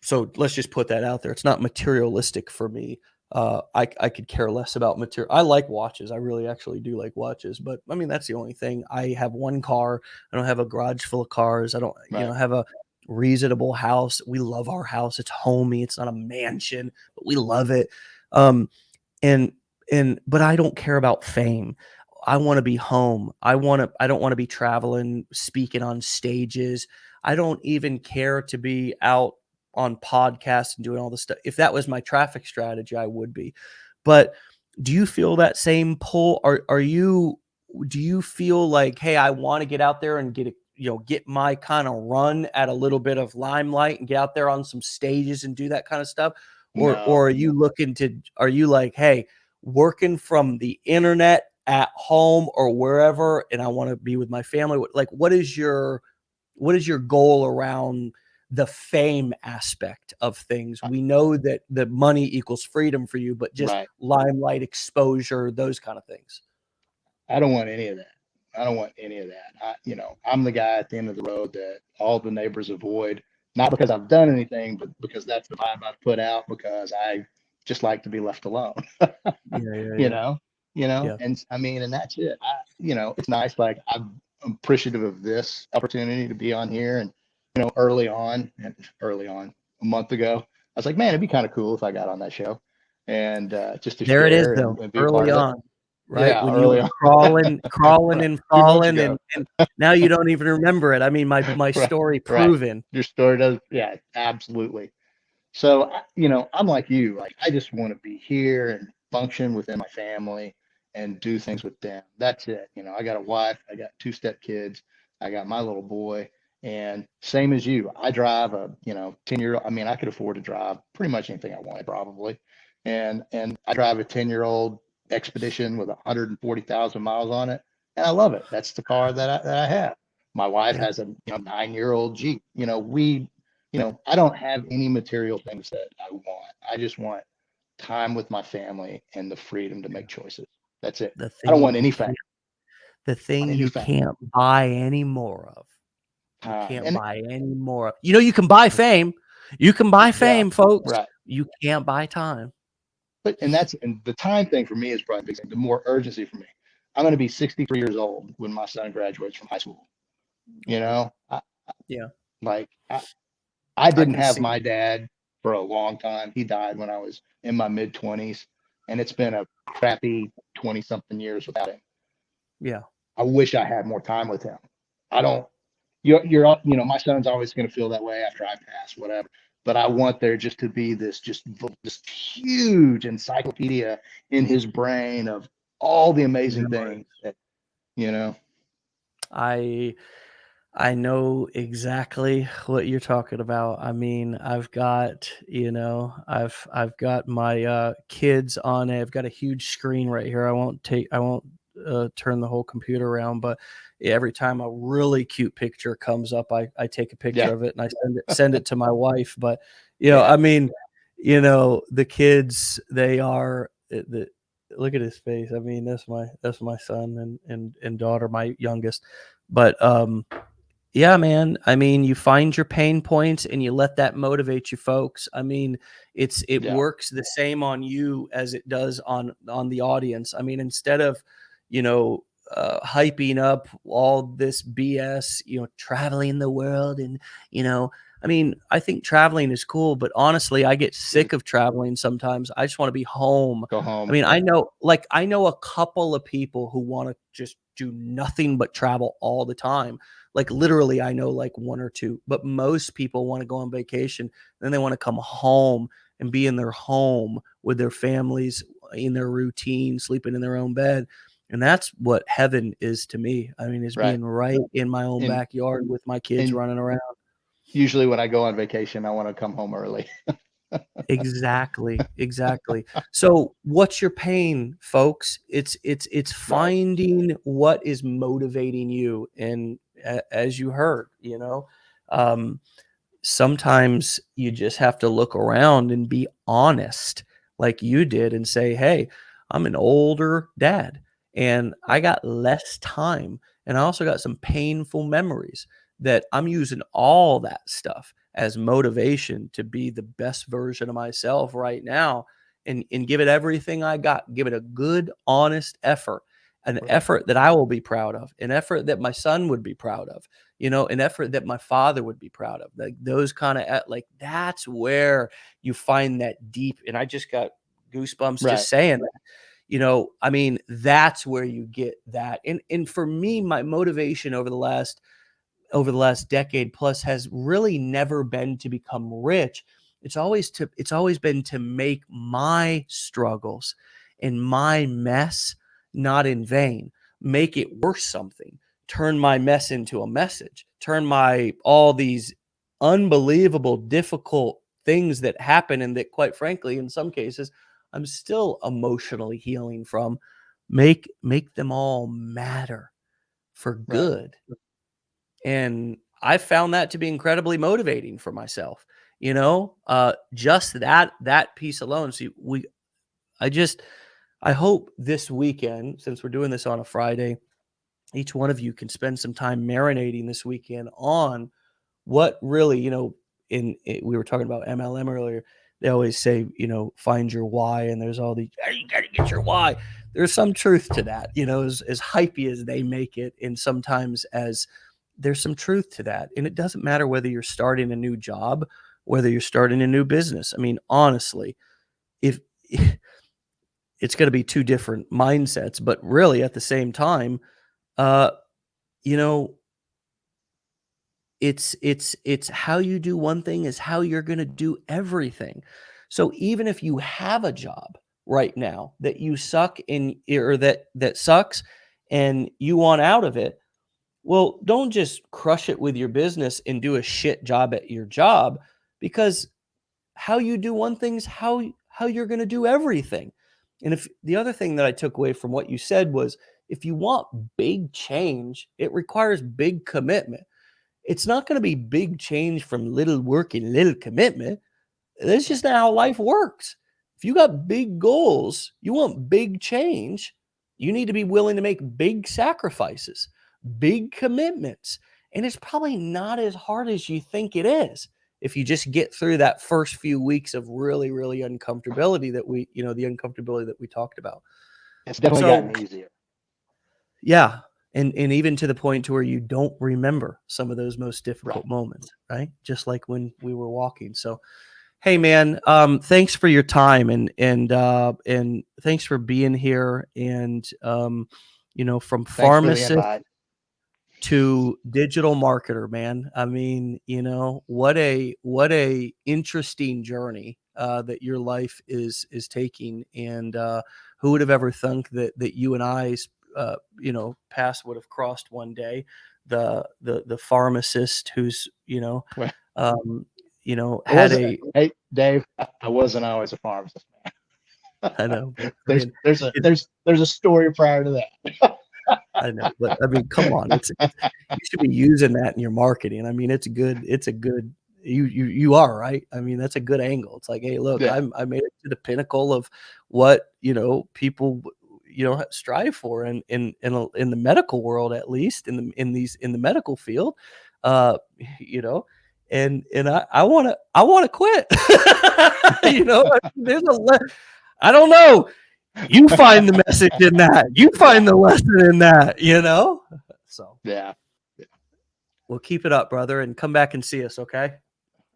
So let's just put that out there. It's not materialistic for me. I could care less about material. I like watches. I really actually do like watches, but I mean, that's the only thing. I have one car. I don't have a garage full of cars. I don't, Right. have a reasonable house. We love our house. It's homey. It's not a mansion, but we love it. Um, and but I don't care about fame. I want to be home. I don't want to be traveling, speaking on stages. I don't even care to be out on podcasts and doing all this stuff. If that was my traffic strategy, I would be. But do you feel that same pull? Are you Do you feel like, hey, I want to get out there and get my kind of run at a little bit of limelight and get out there on some stages and do that kind of stuff? Or No, are you like, hey, working from the internet at home or wherever, and I want to be with my family? Like, what is your goal around the fame aspect of things? We know that the money equals freedom for you, but just right. limelight, exposure, those kind of things. I don't want any of that. I don't want any of that. I'm the guy at the end of the road that all the neighbors avoid, not because I've done anything, but because that's the vibe I've put out because I just like to be left alone. Yeah, yeah, you yeah, know, yeah. and I mean, and that's it. It's nice. Like I'm appreciative of this opportunity to be on here, and early on, a month ago, I was like, man, it'd be kind of cool if I got on that show, and just to There it is, share though, and be a part early of it. on, right? Yeah, When you early were on, crawling right, and 2 months falling, ago. and now you don't even remember it. I mean, my Right, story right. proven. Your story does, yeah, absolutely. So, I'm like you. Like, I just want to be here and function within my family and do things with them. That's it. I got a wife, I got two step kids, I got my little boy, and same as you. I drive a, 10-year. I mean, I could afford to drive pretty much anything I wanted, probably. And I drive a 10-year-old Expedition with 140,000 miles on it, and I love it. That's the car that I have. My wife Yeah. has a 9-year-old Jeep. I don't have any material things that I want. I just want time with my family and the freedom to make choices. That's it. The I don't thing want you any fame. can't the I want thing any you fame. can't buy any more of. You Time. can't And buy any more. You know, you can buy fame. You can buy yeah, fame, folks. right. You can't buy time. But and the time thing for me is probably the big thing. The more urgency for me. I'm going to be 63 years old when my son graduates from high school. You Right. know, Yeah. like I I didn't can have see. my dad for a long time. He died when I was in my mid 20s, and it's been a crappy 20 something years without him. Yeah. I wish I had more time with him. I don't. My son's always going to feel that way after I pass, whatever. But I want there just to be this huge encyclopedia in his brain of all the amazing Memories. things that you know. I I know exactly what you're talking about. I mean, I've got my kids on it. I've got a huge screen right here. I won't turn the whole computer around, but every time a really cute picture comes up, I take a picture Yeah, of it and I send it to my wife. But yeah, I mean, the kids, they are the look at his face. I mean, that's my son and daughter, my youngest. But yeah, man. I mean, you find your pain points and you let that motivate you, folks. I mean, it yeah, works the same on you as it does on the audience. I mean, instead of, you know, hyping up all this BS, traveling the world and, I mean, I think traveling is cool, but honestly, I get yeah. sick of traveling sometimes. I just want to be home. Go I home. mean, I know a couple of people who want to just do nothing but travel all the time. Like literally, I know like one or two, but most people want to go on vacation, then they want to come home and be in their home with their families in their routine, sleeping in their own bed. And that's what heaven is to me. I mean, is Right. being right in my own And backyard with my kids and running around. usually when I go on vacation, I want to come home early. Exactly, exactly. So, what's your pain, folks? It's Right. finding what is motivating you, and as you heard, um, sometimes you just have to look around and be honest, like you did, and say, "Hey, I'm an older dad, and I Right. got less time, and I also got some painful memories that I'm using all that stuff." As motivation to be the best version of myself right now and give it everything I got. Give it a good, honest effort, an Right. effort that I will be proud of, an effort that my son would be proud of, an effort that my father would be proud of. Like those kind of like that's where you find that deep. And I just got goosebumps Right. just saying that. I mean, that's where you get that. And for me, my motivation over the last decade plus has really never been to become rich. It's always been to make my struggles and my mess not in vain. Make it worth something. Turn my mess into a message. Turn my all these unbelievable difficult things that happen and that quite frankly in some cases I'm still emotionally healing from, make them all matter for Right. good. And I found that to be incredibly motivating for myself, just that piece alone. So I just, I hope this weekend, since we're doing this on a Friday, each one of you can spend some time marinating this weekend on what really, we were talking about MLM earlier. They always say, find your why, and there's all the "Hey, you got to get your why." There's some truth to that, as hypey as they make it, and sometimes as there's some truth to that. And it doesn't matter whether you're starting a new job, whether you're starting a new business. I mean, honestly, if it's going to be two different mindsets, but really at the same time, uh, you know, it's how you do one thing is how you're gonna do everything. So even if you have a job right now that you suck in or that sucks and you want out of it, well, don't just crush it with your business and do a shit job at your job because how you do one thing is how you're gonna do everything. And if the other thing that I took away from what you said was if you want big change, it requires big commitment. It's not going to be big change from little work and little commitment. That's Right. just not how life works. If you got big goals, you want big change. You need to be willing to make big sacrifices, big commitments. And it's probably not as hard as you think it is if you just get through that first few weeks of really, really uncomfortability that the uncomfortability that we talked about. It's definitely gotten easier. Yeah. And even to the point to where you don't remember some of those most difficult moments, right? Just like when we were walking. So, hey man, thanks for your time and thanks for being here. And from pharmacist to digital marketer, man. I mean, what a interesting journey that your life is taking. And who would have ever thunk that you and I's paths would have crossed one day. The pharmacist who's Hey Dave, I wasn't always a pharmacist, man. I know. There's a story prior to that. I know, but I mean, come on, it's you should be using that in your marketing. I mean, it's a good. You are right. I mean, that's a good angle. It's like, hey, look, I made it to the pinnacle of what people strive for in the medical world, at least in the medical field, and I want to quit. There's I don't know. You find the message in that. You find the lesson in that. So yeah. Well, keep it up, brother, and come back and see us. Okay.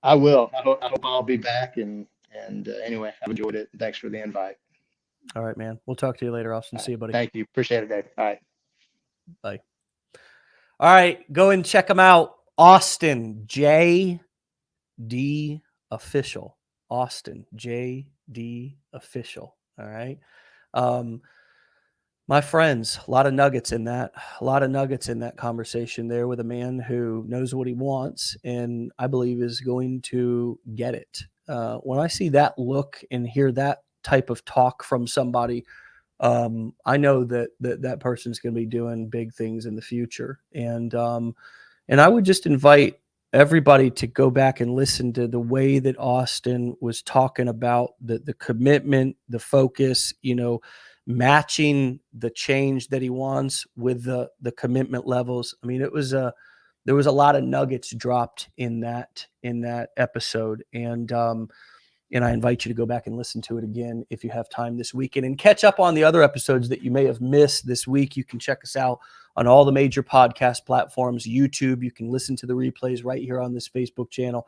I will. I hope I'll be back. And anyway, I've enjoyed it. Thanks for the invite. All right, man. We'll talk to you later, Austin. See you, buddy. Thank you. Appreciate it, Dave. All right. Bye. All right. Go and check them out. Austin JD Official. Austin JD Official. All right. My friends, a lot of nuggets in that conversation there with a man who knows what he wants and I believe is going to get it. When I see that look and hear that type of talk from somebody, I know that person's going to be doing big things in the future. And I would just invite everybody to go back and listen to the way that Austin was talking about the commitment, the focus, matching the change that he wants with the commitment levels. I mean, there was a lot of nuggets dropped in that episode. And I invite you to go back and listen to it again if you have time this weekend and catch up on the other episodes that you may have missed this week. You can check us out on all the major podcast platforms, YouTube. You can listen to the replays right here on this Facebook channel.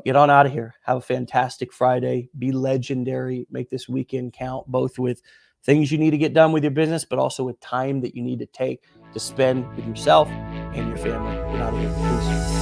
Get on out of here. Have a fantastic Friday. Be legendary. Make this weekend count, both with things you need to get done with your business, but also with time that you need to take to spend with yourself and your family. Get out of here. Peace.